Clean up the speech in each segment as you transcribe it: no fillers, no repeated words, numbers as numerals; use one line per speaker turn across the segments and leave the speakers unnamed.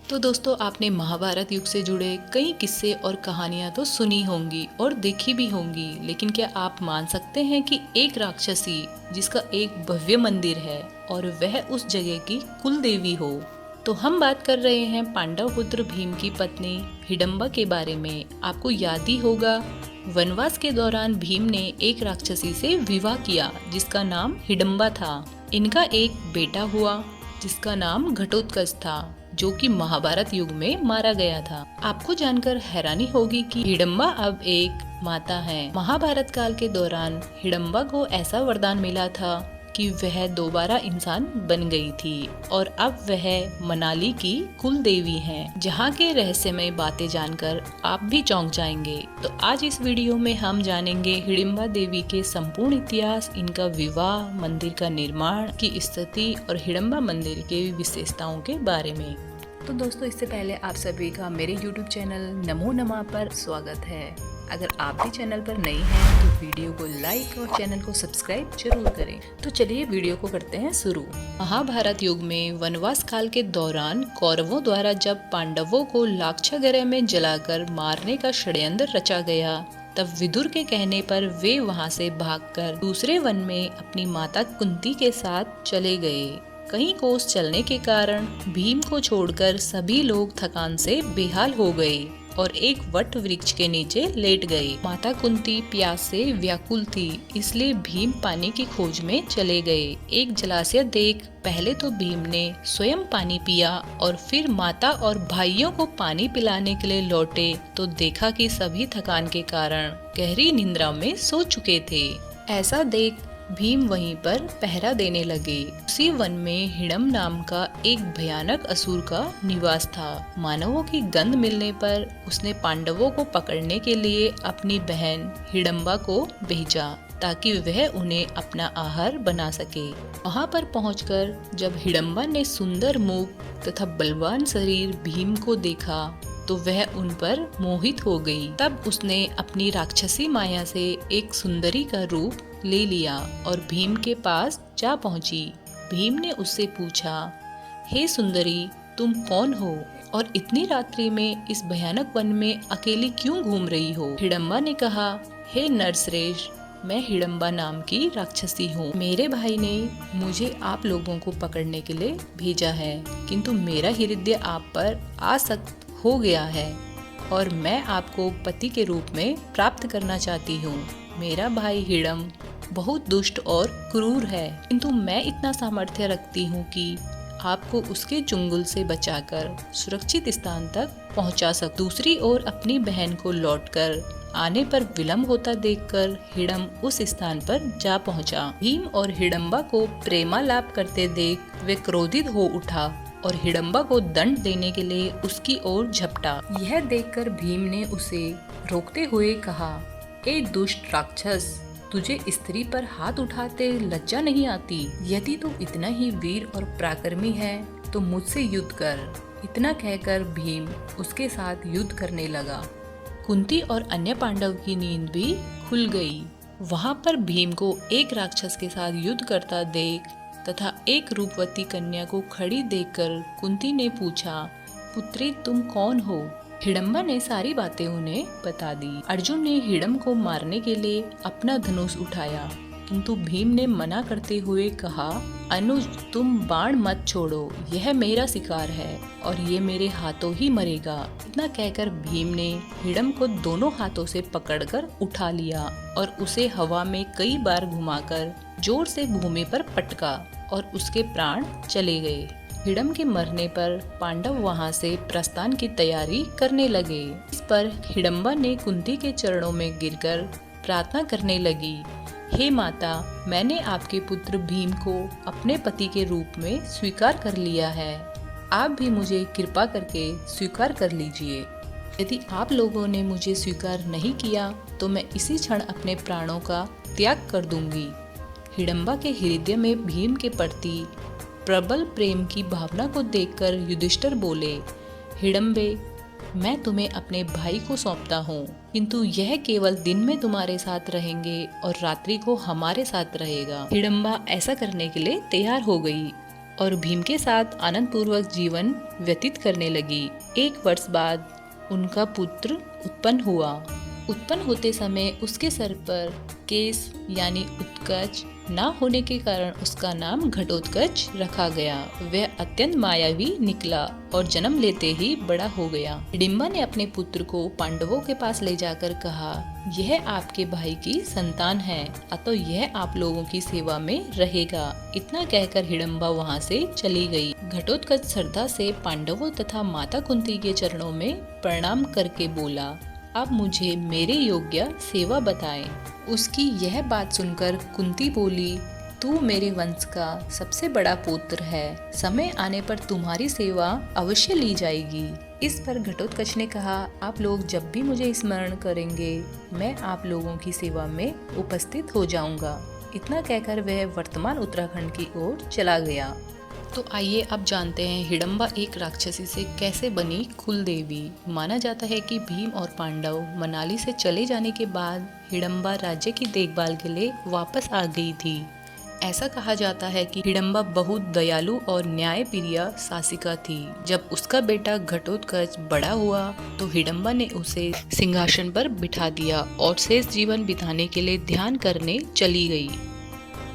तो दोस्तों, आपने महाभारत युग से जुड़े कई किस्से और कहानियां तो सुनी होंगी और देखी भी होंगी, लेकिन क्या आप मान सकते हैं कि एक राक्षसी जिसका एक भव्य मंदिर है और वह उस जगह की कुल देवी हो? तो हम बात कर रहे हैं पांडव पुत्र भीम की पत्नी हिडम्बा के बारे में। आपको याद ही होगा, वनवास के दौरान भीम ने एक राक्षसी से विवाह किया जिसका नाम हिडम्बा था। इनका एक बेटा हुआ जिसका नाम घटोत्कच था, जो कि महाभारत युग में मारा गया था। आपको जानकर हैरानी होगी कि हिडम्बा अब एक माता है। महाभारत काल के दौरान हिडम्बा को ऐसा वरदान मिला था कि वह दोबारा इंसान बन गई थी और अब वह मनाली की कुल देवी हैं, जहाँ के रहस्यमय बातें जानकर आप भी चौंक जाएंगे। तो आज इस वीडियो में हम जानेंगे हिडिम्बा देवी के संपूर्ण इतिहास, इनका विवाह, मंदिर का निर्माण की स्थिति और हिडिम्बा मंदिर के विशेषताओं के बारे में। तो दोस्तों, इससे पहले आप सभी का मेरे YouTube चैनल नमो नमः पर स्वागत है। अगर आप भी चैनल पर नए हैं तो वीडियो को लाइक और चैनल को सब्सक्राइब जरूर करें। तो चलिए वीडियो को करते हैं शुरू। महाभारत युग में वनवास काल के दौरान कौरवों द्वारा जब पांडवों को लाक्षागृह में जलाकर मारने का षड्यंत्र रचा गया, तब विदुर के कहने पर वे वहां से भागकर दूसरे वन में अपनी माता कुंती के साथ चले गए। कई कोस चलने के कारण भीम को छोड़कर सभी लोग थकान से बेहाल हो गए और एक वट वृक्ष के नीचे लेट गए। माता कुंती प्यास से व्याकुल थी, इसलिए भीम पानी की खोज में चले गए। एक जलाशय देख पहले तो भीम ने स्वयं पानी पिया और फिर माता और भाइयों को पानी पिलाने के लिए लौटे तो देखा कि सभी थकान के कारण गहरी निद्रा में सो चुके थे। ऐसा देख भीम वहीं पर पहरा देने लगे। उसी वन में हिडम नाम का एक भयानक असुर का निवास था। मानवों की गंध मिलने पर उसने पांडवों को पकड़ने के लिए अपनी बहन हिडम्बा को भेजा ताकि वह उन्हें अपना आहार बना सके। वहां पर पहुंचकर जब हिडम्बा ने सुंदर मुख तथा बलवान शरीर भीम को देखा तो वह उन पर मोहित हो गई। तब उसने अपनी राक्षसी माया से एक सुंदरी का रूप ले लिया और भीम के पास जा पहुंची। भीम ने उससे पूछा, हे सुंदरी, तुम कौन हो और इतनी रात्रि में इस भयानक वन में अकेली क्यों घूम रही हो? हिडम्बा ने कहा, हे नरश्रेष्ठ, मैं हिडम्बा नाम की राक्षसी हूँ। मेरे भाई ने मुझे आप लोगों को पकड़ने के लिए भेजा है, किंतु मेरा हृदय आप पर आसक्त हो गया है और मैं आपको पति के रूप में प्राप्त करना चाहती हूँ। मेरा भाई हिडम बहुत दुष्ट और क्रूर है, किंतु मैं इतना सामर्थ्य रखती हूँ कि आपको उसके चुंगल से बचाकर सुरक्षित स्थान तक पहुँचा सकूं। दूसरी ओर अपनी बहन को लौटकर आने पर विलम्ब होता देखकर हिडम उस स्थान पर जा पहुँचा। भीम और हिडम्बा को प्रेमालाप करते देख वे क्रोधित हो उठा और हिडम्बा को दंड देने के लिए उसकी ओर झपटा। यह देखकर भीम ने उसे रोकते हुए कहा, ए दुष्ट राक्षस, तुझे स्त्री पर हाथ उठाते लज्जा नहीं आती? यदि तू इतना ही वीर और पराक्रमी है तो मुझसे युद्ध कर। इतना कहकर भीम उसके साथ युद्ध करने लगा। कुंती और अन्य पांडव की नींद भी खुल गई। वहां पर भीम को एक राक्षस के साथ युद्ध करता देख तथा एक रूपवती कन्या को खड़ी देखकर कुंती ने पूछा, पुत्री, तुम कौन हो? हिडम्बा ने सारी बातें उन्हें बता दी। अर्जुन ने हिडम को मारने के लिए अपना धनुष उठाया, किंतु भीम ने मना करते हुए कहा, अनुज, तुम बाण मत छोड़ो, यह मेरा शिकार है और ये मेरे हाथों ही मरेगा। इतना कहकर भीम ने हिडम को दोनों हाथों से पकड़कर उठा लिया और उसे हवा में कई बार घुमाकर जोर से भूमि पर पटका और उसके प्राण चले गए। हिडम के मरने पर पांडव वहां से प्रस्थान की तैयारी करने लगे। इस पर हिडम्बा ने कुंती के चरणों में गिरकर प्रार्थना करने लगी, हे माता, मैंने आपके पुत्र भीम को अपने पति के रूप में स्वीकार कर लिया है। आप भी मुझे कृपा करके स्वीकार कर लीजिए। यदि आप लोगों ने मुझे स्वीकार नहीं किया तो मैं इसी क्षण अपने प्राणों का त्याग कर दूंगी। हिडम्बा के हृदय में भीम के प्रति प्रबल प्रेम की भावना को देखकर युधिष्ठिर बोले, हिडम्बे, मैं तुम्हें अपने भाई को सौंपता हूँ, किंतु यह केवल दिन में तुम्हारे साथ रहेंगे और रात्रि को हमारे साथ रहेगा। हिडम्बा ऐसा करने के लिए तैयार हो गई और भीम के साथ आनंद पूर्वक जीवन व्यतीत करने लगी। 1 वर्ष बाद उनका पुत्र उत्पन्न हुआ। उत्पन्न होते समय उसके सर पर केस यानी उत्कच ना होने के कारण उसका नाम घटोत्कच रखा गया। वह अत्यंत मायावी निकला और जन्म लेते ही बड़ा हो गया। हिडिंबा ने अपने पुत्र को पांडवों के पास ले जाकर कहा, यह आपके भाई की संतान है, अतः यह आप लोगों की सेवा में रहेगा। इतना कहकर हिडिंबा वहाँ से चली गई। घटोत्कच श्रद्धा से पांडवों तथा माता कुंती के चरणों में प्रणाम करके बोला, आप मुझे मेरे योग्य सेवा बताएं। उसकी यह बात सुनकर कुंती बोली, तू मेरे वंश का सबसे बड़ा पुत्र है, समय आने पर तुम्हारी सेवा अवश्य ली जाएगी। इस पर घटोत्कच ने कहा, आप लोग जब भी मुझे स्मरण करेंगे मैं आप लोगों की सेवा में उपस्थित हो जाऊंगा। इतना कहकर वह वर्तमान उत्तराखंड की ओर चला गया। तो आइए अब जानते हैं हिडिंबा एक राक्षसी से कैसे बनी कुल देवी। माना जाता है कि भीम और पांडव मनाली से चले जाने के बाद हिडिंबा राज्य की देखभाल के लिए वापस आ गई थी। ऐसा कहा जाता है कि हिडिंबा बहुत दयालु और न्यायप्रिय शासिका थी। जब उसका बेटा घटोत्कच बड़ा हुआ तो हिडिंबा ने उसे सिंहासन पर बिठा दिया और शेष जीवन बिताने के लिए ध्यान करने चली गई।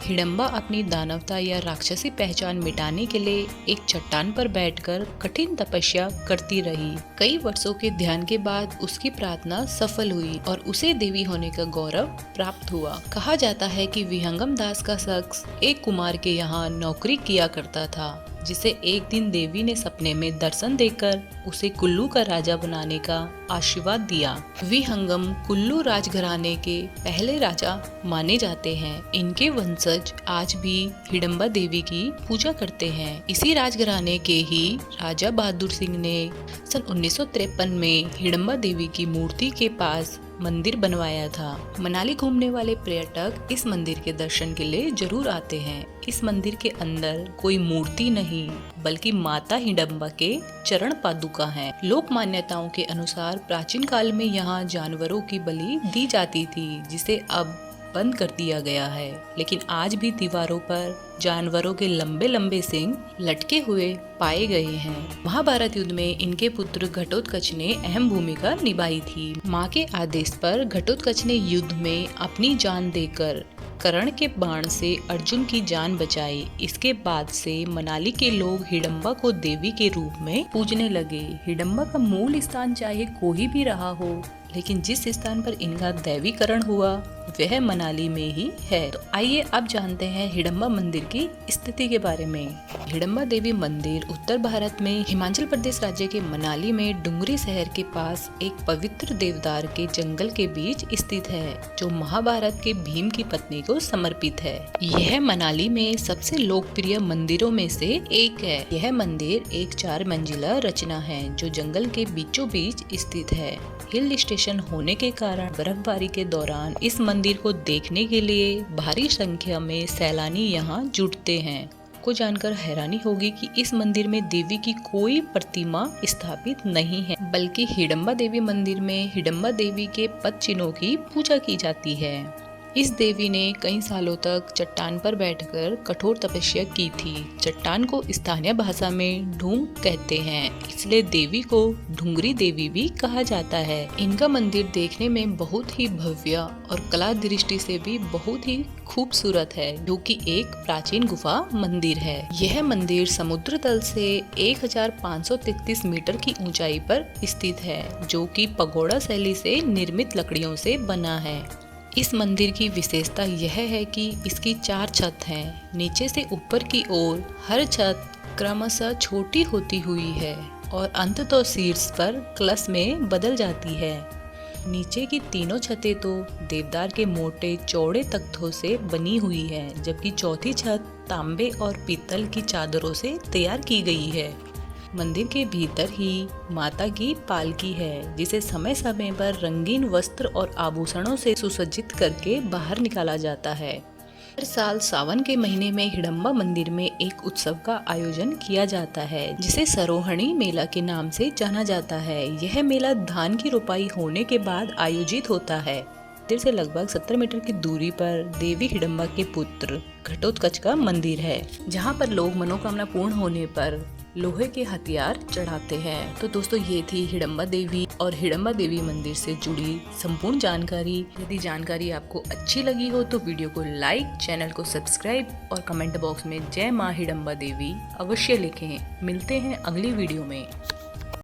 हिडिंबा अपनी दानवता या राक्षसी पहचान मिटाने के लिए एक चट्टान पर बैठकर कठिन तपस्या करती रही। कई वर्षों के ध्यान के बाद उसकी प्रार्थना सफल हुई और उसे देवी होने का गौरव प्राप्त हुआ। कहा जाता है कि विहंगम दास का शख्स एक कुमार के यहाँ नौकरी किया करता था, जिसे एक दिन देवी ने सपने में दर्शन देकर उसे कुल्लू का राजा बनाने का आशीर्वाद दिया। विहंगम कुल्लू राजघराने के पहले राजा माने जाते हैं। इनके वंशज आज भी हिडिंबा देवी की पूजा करते हैं। इसी राजघराने के ही राजा बहादुर सिंह ने सन 1953 में हिडिंबा देवी की मूर्ति के पास मंदिर बनवाया था। मनाली घूमने वाले पर्यटक इस मंदिर के दर्शन के लिए जरूर आते हैं। इस मंदिर के अंदर कोई मूर्ति नहीं बल्कि माता हिडिंबा के चरण पादुका हैं। लोक मान्यताओं के अनुसार प्राचीन काल में यहाँ जानवरों की बलि दी जाती थी, जिसे अब बंद कर दिया गया है, लेकिन आज भी दीवारों पर जानवरों के लंबे लंबे सींग लटके हुए पाए गए हैं। महाभारत युद्ध में इनके पुत्र घटोत्कच ने अहम भूमिका निभाई थी। मां के आदेश पर घटोत्कच ने युद्ध में अपनी जान देकर कर्ण के बाण से अर्जुन की जान बचाई। इसके बाद से मनाली के लोग हिडिंबा को देवी के रूप में पूजने लगे। हिडिंबा का मूल स्थान चाहे कोई भी रहा हो, लेकिन जिस स्थान पर इनका दैवीकरण हुआ वह मनाली में ही है। तो आइए अब जानते हैं हिडिंबा मंदिर की स्थिति के बारे में। हिडिंबा देवी मंदिर उत्तर भारत में हिमाचल प्रदेश राज्य के मनाली में डुंगरी शहर के पास एक पवित्र देवदार के जंगल के बीच स्थित है, जो महाभारत के भीम की पत्नी को समर्पित है। यह मनाली में सबसे लोकप्रिय मंदिरों में से एक है। यह मंदिर एक 4 मंजिला रचना है जो जंगल के बीचों बीच स्थित है। हिल स्टेशन होने के कारण बर्फबारी के दौरान इस मंदिर को देखने के लिए भारी संख्या में सैलानी यहाँ जुटते हैं। को जानकर हैरानी होगी कि इस मंदिर में देवी की कोई प्रतिमा स्थापित नहीं है, बल्कि हिडिंबा देवी मंदिर में हिडिंबा देवी के पद चिन्हों की पूजा की जाती है। इस देवी ने कई सालों तक चट्टान पर बैठकर कठोर तपस्या की थी। चट्टान को स्थानीय भाषा में ढूंग कहते हैं, इसलिए देवी को ढूंगरी देवी भी कहा जाता है। इनका मंदिर देखने में बहुत ही भव्य और कला दृष्टि से भी बहुत ही खूबसूरत है, जो कि एक प्राचीन गुफा मंदिर है। यह मंदिर समुद्र तल से 1533 मीटर की ऊंचाई पर स्थित है, जो कि पगोड़ा शैली से निर्मित लकड़ियों से बना है। इस मंदिर की विशेषता यह है कि इसकी 4 छत हैं। नीचे से ऊपर की ओर हर छत क्रमशः छोटी होती हुई है और अंततः शीर्ष पर कलश में बदल जाती है। नीचे की तीनों छतें तो देवदार के मोटे चौड़े तख्तों से बनी हुई है, जबकि चौथी छत तांबे और पीतल की चादरों से तैयार की गई है। मंदिर के भीतर ही माता की पालकी है, जिसे समय समय पर रंगीन वस्त्र और आभूषणों से सुसज्जित करके बाहर निकाला जाता है। हर साल सावन के महीने में हिडिंबा मंदिर में एक उत्सव का आयोजन किया जाता है, जिसे सरोहणी मेला के नाम से जाना जाता है। यह मेला धान की रोपाई होने के बाद आयोजित होता है। मंदिर से लगभग 70 मीटर की दूरी पर देवी हिडम्बा के पुत्र घटोत्कच का मंदिर है, जहां पर लोग मनोकामना पूर्ण होने पर लोहे के हथियार चढ़ाते हैं। तो दोस्तों ये थी हिडम्बा देवी और हिडम्बा देवी मंदिर से जुड़ी संपूर्ण जानकारी। यदि जानकारी आपको अच्छी लगी हो तो वीडियो को लाइक, चैनल को सब्सक्राइब और कमेंट बॉक्स में जय मां हिडम्बा देवी अवश्य लिखें। मिलते हैं अगली वीडियो में।